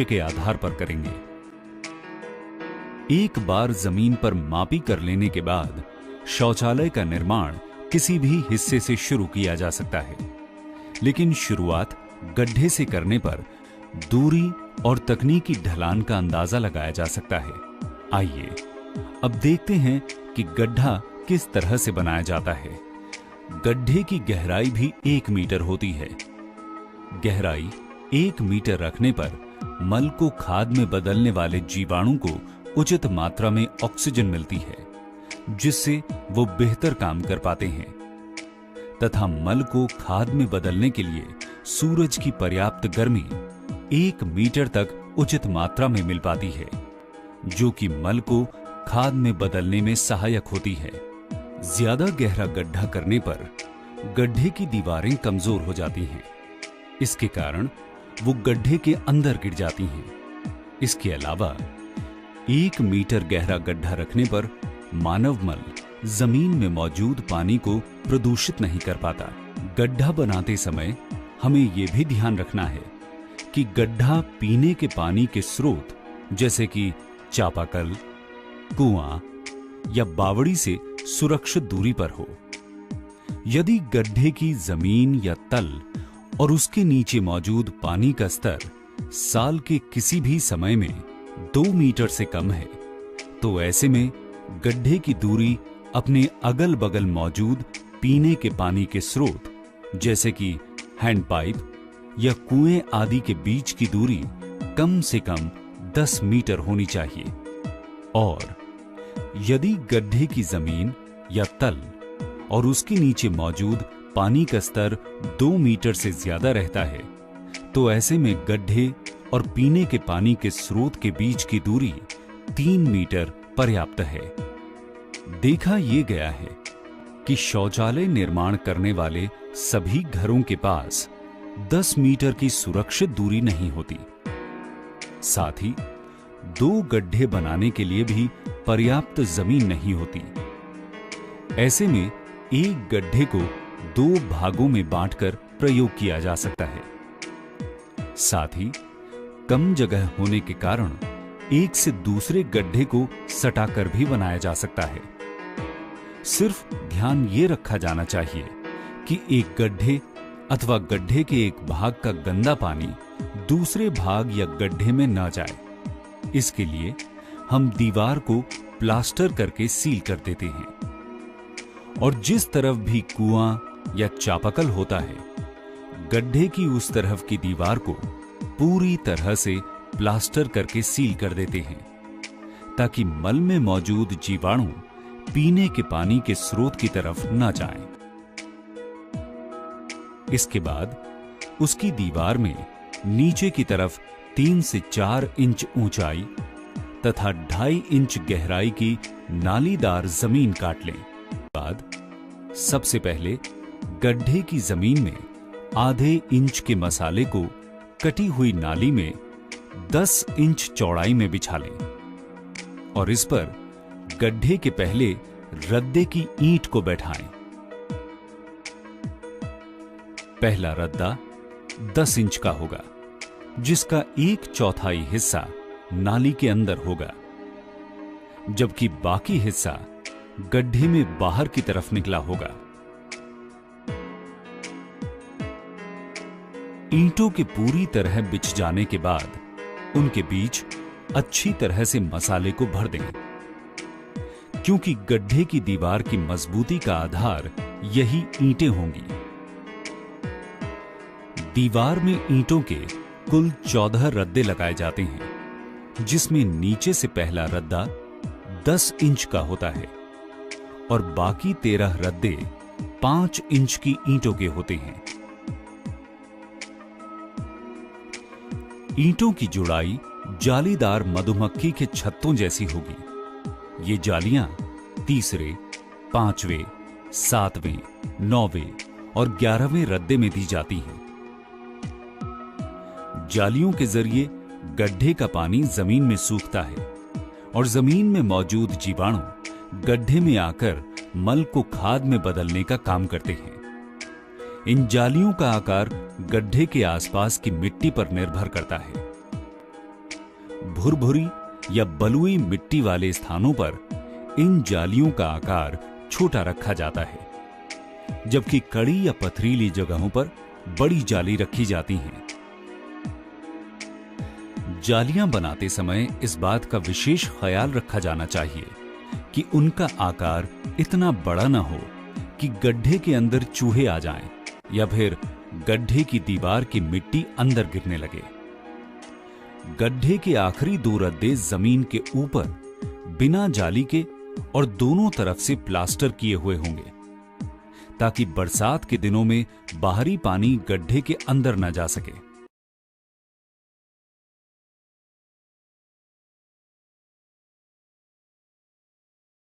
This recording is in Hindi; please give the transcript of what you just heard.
के आधार पर करेंगे। एक बार जमीन पर मापी कर लेने के बाद शौचालय का निर्माण किसी भी हिस्से से शुरू किया जा सकता है, लेकिन शुरुआत गड्ढे से करने पर दूरी और तकनीकी ढलान का अंदाजा लगाया जा सकता है। आइए अब देखते हैं कि गड्ढा किस तरह से बनाया जाता है। गड्ढे की गहराई भी 1 मीटर होती है। गहराई 1 मीटर रखने पर मल को खाद में बदलने वाले जीवाणु को उचित मात्रा में ऑक्सीजन मिलती है, जिससे वो बेहतर काम कर पाते हैं, तथा मल को खाद में बदलने के लिए सूरज की पर्याप्त गर्मी 1 मीटर तक उचित मात्रा में मिल पाती है, जो कि मल को खाद में बदलने में सहायक होती है। ज्यादा गहरा गड्ढा करने पर गड्ढे की दीवारें कमजोर हो जाती हैं। इसके कारण वो गड्ढे के अंदर गिर जाती हैं। इसके अलावा 1 मीटर गहरा गड्ढा रखने पर मानव मल जमीन में मौजूद पानी को प्रदूषित नहीं कर पाता। गड्ढा बनाते समय हमें यह भी ध्यान रखना है कि गड्ढा पीने के पानी के स्रोत जैसे कि चापाकल, कुआं या बावड़ी से सुरक्षित दूरी पर हो। यदि गड्ढे की जमीन या तल और उसके नीचे मौजूद पानी का स्तर साल के किसी भी समय में 2 मीटर से कम है, तो ऐसे में गड्ढे की दूरी अपने अगल बगल मौजूद पीने के पानी के स्रोत जैसे कि हैंडपाइप या कुएं आदि के बीच की दूरी कम से कम 10 मीटर होनी चाहिए। और यदि गड्ढे की जमीन या तल और उसके नीचे मौजूद पानी का स्तर 2 मीटर से ज्यादा रहता है, तो ऐसे में गड्ढे और पीने के पानी के स्रोत के बीच की दूरी 3 मीटर पर्याप्त है। देखा यह गया है कि शौचालय निर्माण करने वाले सभी घरों के पास 10 मीटर की सुरक्षित दूरी नहीं होती। साथ ही 2 गड्ढे बनाने के लिए भी पर्याप्त जमीन नहीं होती। ऐसे में एक गड्ढे को 2 भागों में बांटकर प्रयोग किया जा सकता है। साथ ही कम जगह होने के कारण एक से दूसरे गड्ढे को सटाकर भी बनाया जा सकता है। सिर्फ ध्यान ये रखा जाना चाहिए कि एक गड्ढे अथवा गड्ढे के एक भाग का गंदा पानी दूसरे भाग या गड्ढे में न जाए। इसके लिए हम दीवार को प्लास्टर करके सील कर देते हैं, और जिस तरफ भी कुआं या चापाकल होता है, गड्ढे की उस तरफ की दीवार को पूरी तरह से प्लास्टर करके सील कर देते हैं, ताकि मल में मौजूद जीवाणु पीने के पानी के स्रोत की तरफ न जाएं। इसके बाद उसकी दीवार में नीचे की तरफ 3 से 4 इंच ऊंचाई तथा 2.5 इंच गहराई की नालीदार जमीन काट लें। बाद सबसे पहले गड्ढे की जमीन में आधे इंच के मसाले को कटी हुई नाली में 10 इंच चौड़ाई में बिछा लें, और इस पर गड्ढे के पहले रद्दे की ईंट को बैठाएं। पहला रद्दा 10 इंच का होगा, जिसका 1/4 हिस्सा नाली के अंदर होगा, जबकि बाकी हिस्सा गड्ढे में बाहर की तरफ निकला होगा। ईंटों के पूरी तरह बिछ जाने के बाद उनके बीच अच्छी तरह से मसाले को भर दें, क्योंकि गड्ढे की दीवार की मजबूती का आधार यही ईंटें होंगी। दीवार में ईंटों के कुल 14 रद्दे लगाए जाते हैं, जिसमें नीचे से पहला रद्दा 10 इंच का होता है और बाकी 13 रद्दे 5 इंच की ईंटों के होते हैं। ईंटों की जुड़ाई जालीदार मधुमक्खी के छत्तों जैसी होगी। ये जालियां तीसरे, 5वें, 7वें, 9वें और 11वें रद्दे में दी जाती हैं। जालियों के जरिए गड्ढे का पानी जमीन में सूखता है और जमीन में मौजूद जीवाणु गड्ढे में आकर मल को खाद में बदलने का काम करते हैं। इन जालियों का आकार गड्ढे के आसपास की मिट्टी पर निर्भर करता है। भुरभुरी या बलुई मिट्टी वाले स्थानों पर इन जालियों का आकार छोटा रखा जाता है, जबकि कड़ी या पथरीली जगहों पर बड़ी जाली रखी जाती हैं। जालियां बनाते समय इस बात का विशेष ख्याल रखा जाना चाहिए कि उनका आकार इतना बड़ा न हो कि गड्ढे के अंदर चूहे आ जाएं या फिर गड्ढे की दीवार की मिट्टी अंदर गिरने लगे। गड्ढे के आखिरी 2 रद्दे जमीन के ऊपर बिना जाली के और दोनों तरफ से प्लास्टर किए हुए होंगे, ताकि बरसात के दिनों में बाहरी पानी गड्ढे के अंदर न जा सके।